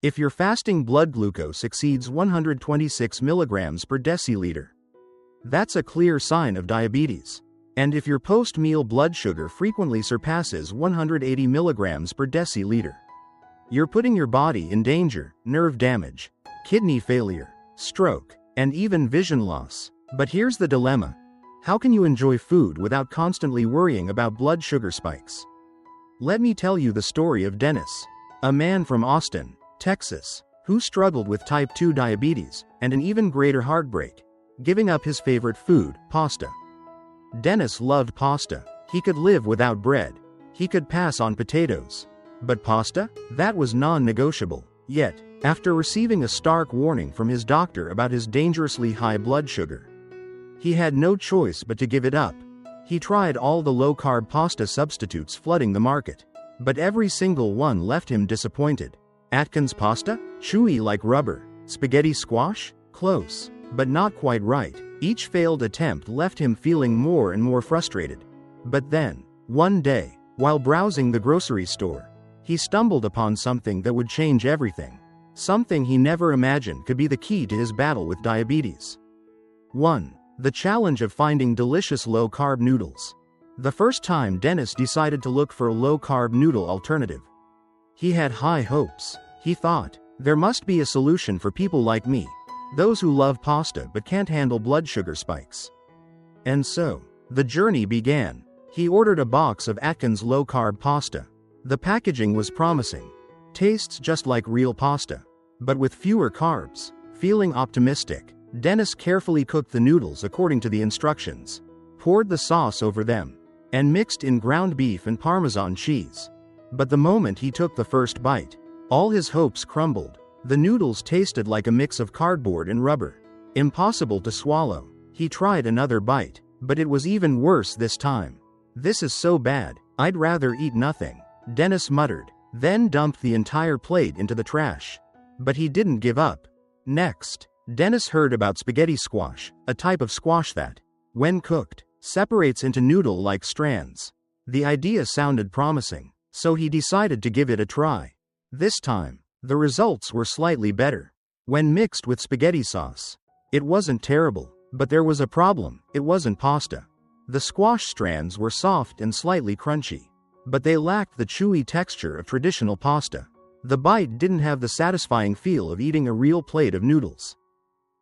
If your fasting blood glucose exceeds 126 milligrams per deciliter, that's a clear sign of diabetes. And if your post-meal blood sugar frequently surpasses 180 milligrams per deciliter, you're putting your body in danger. Nerve damage, kidney failure, stroke, and even vision loss. But here's the dilemma. How can you enjoy food without constantly worrying about blood sugar spikes? Let me tell you the story of Dennis, a man from Austin, Texas, who struggled with type 2 diabetes and an even greater heartbreak, giving up his favorite food, pasta. Dennis loved pasta. He could live without bread. He could pass on potatoes. But pasta? That was non-negotiable. Yet, after receiving a stark warning from his doctor about his dangerously high blood sugar, he had no choice but to give it up. He tried all the low-carb pasta substitutes flooding the market, but every single one left him disappointed. Atkins pasta? Chewy like rubber. Spaghetti squash? Close, but not quite right. Each failed attempt left him feeling more and more frustrated. But then, one day, while browsing the grocery store, he stumbled upon something that would change everything. Something he never imagined could be the key to his battle with diabetes. 1. The challenge of finding delicious low-carb noodles. The first time Dennis decided to look for a low-carb noodle alternative, he had high hopes. He thought, there must be a solution for people like me, those who love pasta but can't handle blood sugar spikes. And so, the journey began. He ordered a box of Atkins low-carb pasta. The packaging was promising. Tastes just like real pasta, but with fewer carbs. Feeling optimistic, Dennis carefully cooked the noodles according to the instructions, poured the sauce over them, and mixed in ground beef and Parmesan cheese. But the moment he took the first bite, all his hopes crumbled. The noodles tasted like a mix of cardboard and rubber. Impossible to swallow. He tried another bite, but it was even worse this time. This is so bad, I'd rather eat nothing, Dennis muttered, then dumped the entire plate into the trash. But he didn't give up. Next, Dennis heard about spaghetti squash, a type of squash that, when cooked, separates into noodle-like strands. The idea sounded promising, so he decided to give it a try. This time, the results were slightly better. When mixed with spaghetti sauce, it wasn't terrible, but there was a problem. It wasn't pasta. The squash strands were soft and slightly crunchy, but they lacked the chewy texture of traditional pasta. The bite didn't have the satisfying feel of eating a real plate of noodles.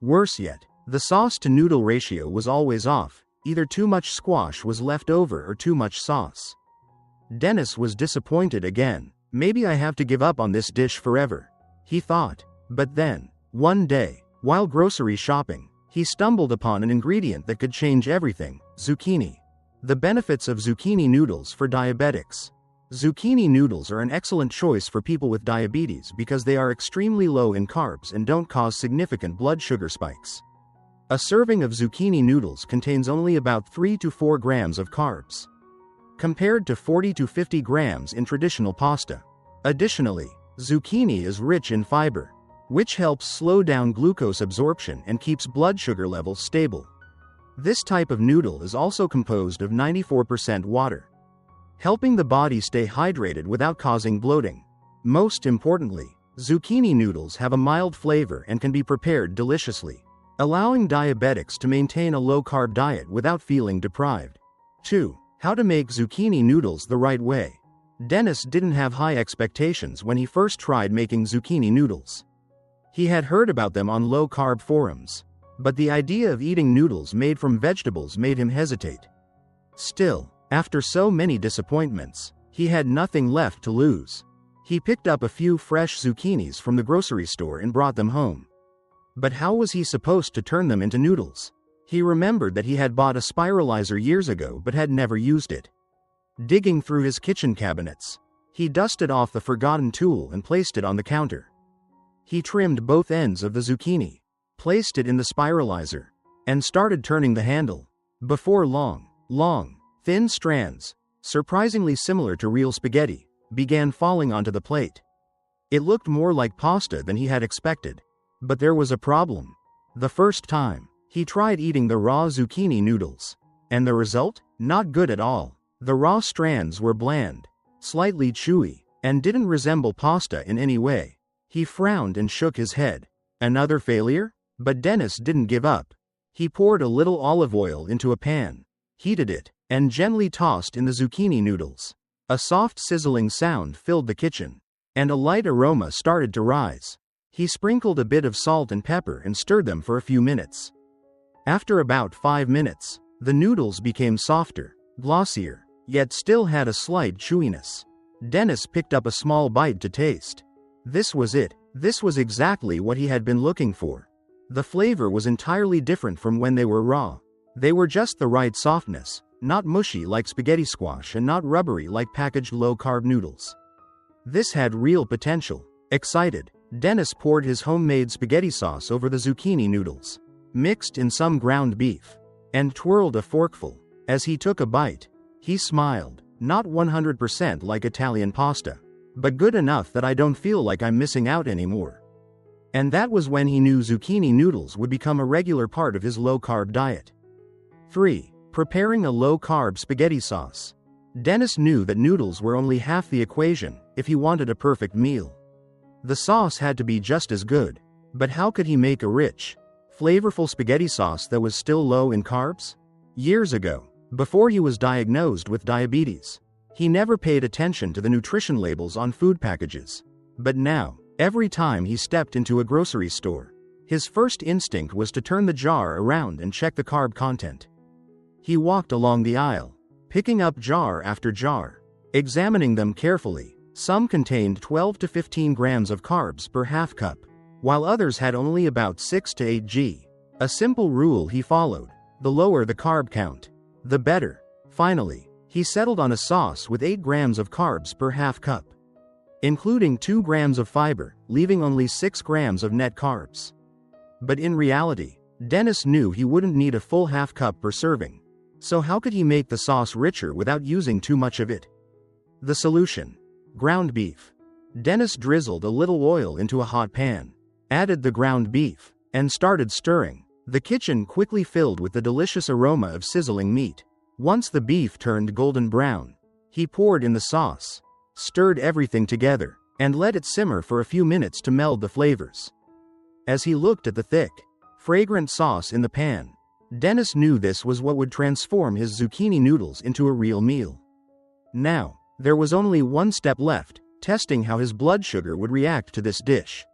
Worse yet, the sauce-to-noodle ratio was always off. Either too much squash was left over or too much sauce. Dennis was disappointed again. Maybe I have to give up on this dish forever, he thought. But then, one day, while grocery shopping, he stumbled upon an ingredient that could change everything: zucchini. The benefits of zucchini noodles for diabetics. Zucchini noodles are an excellent choice for people with diabetes because they are extremely low in carbs and don't cause significant blood sugar spikes. A serving of zucchini noodles contains only about 3 to 4 grams of carbs, compared to 40 to 50 grams in traditional pasta. Additionally, zucchini is rich in fiber, which helps slow down glucose absorption and keeps blood sugar levels stable. This type of noodle is also composed of 94% water, helping the body stay hydrated without causing bloating. Most importantly, zucchini noodles have a mild flavor and can be prepared deliciously, allowing diabetics to maintain a low-carb diet without feeling deprived. 2. How to make zucchini noodles the right way. Dennis didn't have high expectations when he first tried making zucchini noodles. He had heard about them on low-carb forums, but the idea of eating noodles made from vegetables made him hesitate. Still, after so many disappointments, he had nothing left to lose. He picked up a few fresh zucchinis from the grocery store and brought them home. But how was he supposed to turn them into noodles? He remembered that he had bought a spiralizer years ago but had never used it. Digging through his kitchen cabinets, he dusted off the forgotten tool and placed it on the counter. He trimmed both ends of the zucchini, placed it in the spiralizer, and started turning the handle. Before long, thin strands, surprisingly similar to real spaghetti, began falling onto the plate. It looked more like pasta than he had expected, but there was a problem. The first time, he tried eating the raw zucchini noodles, and the result? Not good at all. The raw strands were bland, slightly chewy, and didn't resemble pasta in any way. He frowned and shook his head. Another failure? But Dennis didn't give up. He poured a little olive oil into a pan, heated it, and gently tossed in the zucchini noodles. A soft sizzling sound filled the kitchen, and a light aroma started to rise. He sprinkled a bit of salt and pepper and stirred them for a few minutes. After about 5 minutes, the noodles became softer, glossier, yet still had a slight chewiness. Dennis picked up a small bite to taste. This was it. This was exactly what he had been looking for. The flavor was entirely different from when they were raw. They were just the right softness, not mushy like spaghetti squash and not rubbery like packaged low-carb noodles. This had real potential. Excited, Dennis poured his homemade spaghetti sauce over the zucchini noodles, mixed in some ground beef, and twirled a forkful. As he took a bite, he smiled. Not 100% like Italian pasta, but good enough that I don't feel like I'm missing out anymore. And that was when he knew zucchini noodles would become a regular part of his low-carb diet. 3. Preparing a low-carb spaghetti sauce. Dennis knew that noodles were only half the equation if he wanted a perfect meal. The sauce had to be just as good, but how could he make a rich, flavorful spaghetti sauce that was still low in carbs? Years ago, before he was diagnosed with diabetes, he never paid attention to the nutrition labels on food packages. But now, every time he stepped into a grocery store, his first instinct was to turn the jar around and check the carb content. He walked along the aisle, picking up jar after jar, examining them carefully. Some contained 12 to 15 grams of carbs per half cup, while others had only about 6 to 8 g. A simple rule he followed: the lower the carb count, the better. Finally, he settled on a sauce with 8 grams of carbs per half cup, including 2 grams of fiber, leaving only 6 grams of net carbs. But in reality, Dennis knew he wouldn't need a full half cup per serving. So how could he make the sauce richer without using too much of it? The solution: ground beef. Dennis drizzled a little oil into a hot pan, added the ground beef, and started stirring. The kitchen quickly filled with the delicious aroma of sizzling meat. Once the beef turned golden brown, he poured in the sauce, stirred everything together, and let it simmer for a few minutes to meld the flavors. As he looked at the thick, fragrant sauce in the pan, Dennis knew this was what would transform his zucchini noodles into a real meal. Now, there was only one step left: testing how his blood sugar would react to this dish.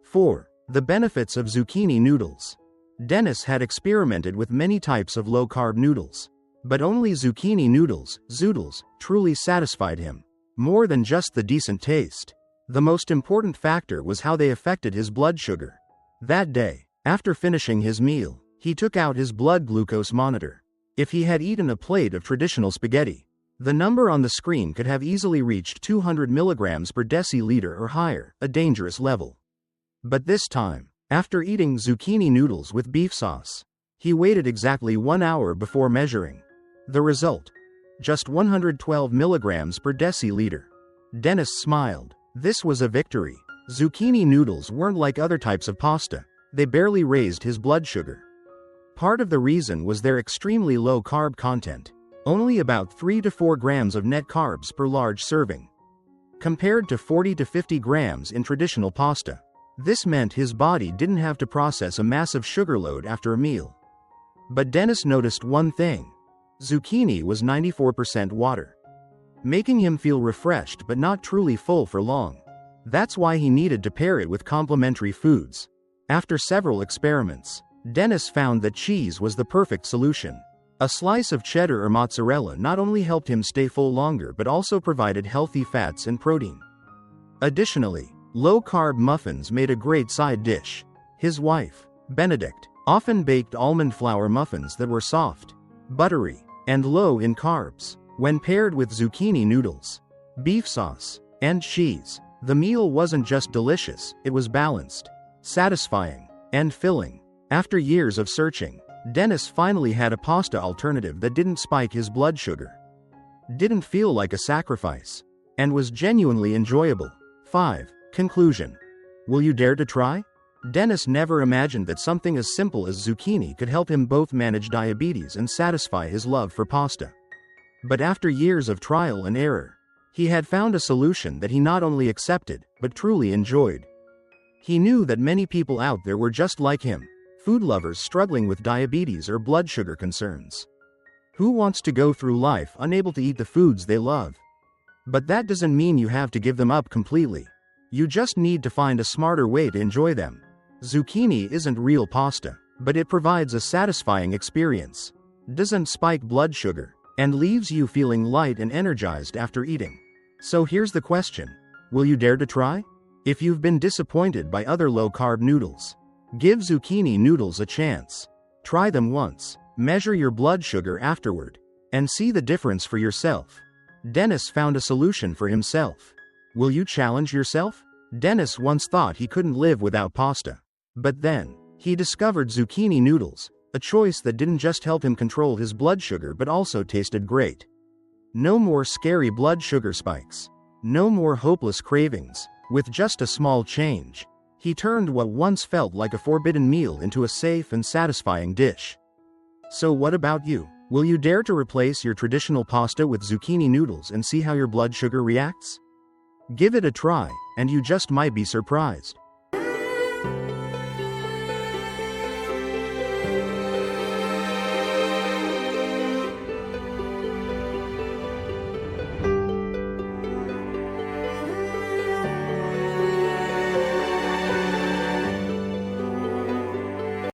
4. The benefits of zucchini noodles. Dennis had experimented with many types of low-carb noodles, but only zucchini noodles, zoodles, truly satisfied him. More than just the decent taste, the most important factor was how they affected his blood sugar. That day, after finishing his meal, he took out his blood glucose monitor. If he had eaten a plate of traditional spaghetti, the number on the screen could have easily reached 200 milligrams per deciliter or higher, a dangerous level. But this time, after eating zucchini noodles with beef sauce, he waited exactly 1 hour before measuring. The result: just 112 milligrams per deciliter. Dennis smiled. This was a victory. Zucchini noodles weren't like other types of pasta. They barely raised his blood sugar. Part of the reason was their extremely low carb content, only about 3 to 4 grams of net carbs per large serving, compared to 40 to 50 grams in traditional pasta. This meant his body didn't have to process a massive sugar load after a meal. But Dennis noticed one thing: zucchini was 94% water, making him feel refreshed but not truly full for long. That's why he needed to pair it with complementary foods. After several experiments, Dennis found that cheese was the perfect solution. A slice of cheddar or mozzarella not only helped him stay full longer but also provided healthy fats and protein. Additionally, low-carb muffins made a great side dish. His wife, Benedict, often baked almond flour muffins that were soft, buttery, and low in carbs. When paired with zucchini noodles, beef sauce, and cheese, the meal wasn't just delicious, it was balanced, satisfying, and filling. After years of searching, Dennis finally had a pasta alternative that didn't spike his blood sugar, didn't feel like a sacrifice, and was genuinely enjoyable. 5. Conclusion. Will you dare to try? Dennis never imagined that something as simple as zucchini could help him both manage diabetes and satisfy his love for pasta. But after years of trial and error, he had found a solution that he not only accepted, but truly enjoyed. He knew that many people out there were just like him, food lovers struggling with diabetes or blood sugar concerns. Who wants to go through life unable to eat the foods they love? But that doesn't mean you have to give them up completely. You just need to find a smarter way to enjoy them. Zucchini isn't real pasta, but it provides a satisfying experience, doesn't spike blood sugar, and leaves you feeling light and energized after eating. So here's the question: will you dare to try? If you've been disappointed by other low-carb noodles, give zucchini noodles a chance. Try them once, measure your blood sugar afterward, and see the difference for yourself. Dennis found a solution for himself. Will you challenge yourself? Dennis once thought he couldn't live without pasta. But then, he discovered zucchini noodles, a choice that didn't just help him control his blood sugar but also tasted great. No more scary blood sugar spikes. No more hopeless cravings. With just a small change, he turned what once felt like a forbidden meal into a safe and satisfying dish. So what about you? Will you dare to replace your traditional pasta with zucchini noodles and see how your blood sugar reacts? Give it a try, and you just might be surprised.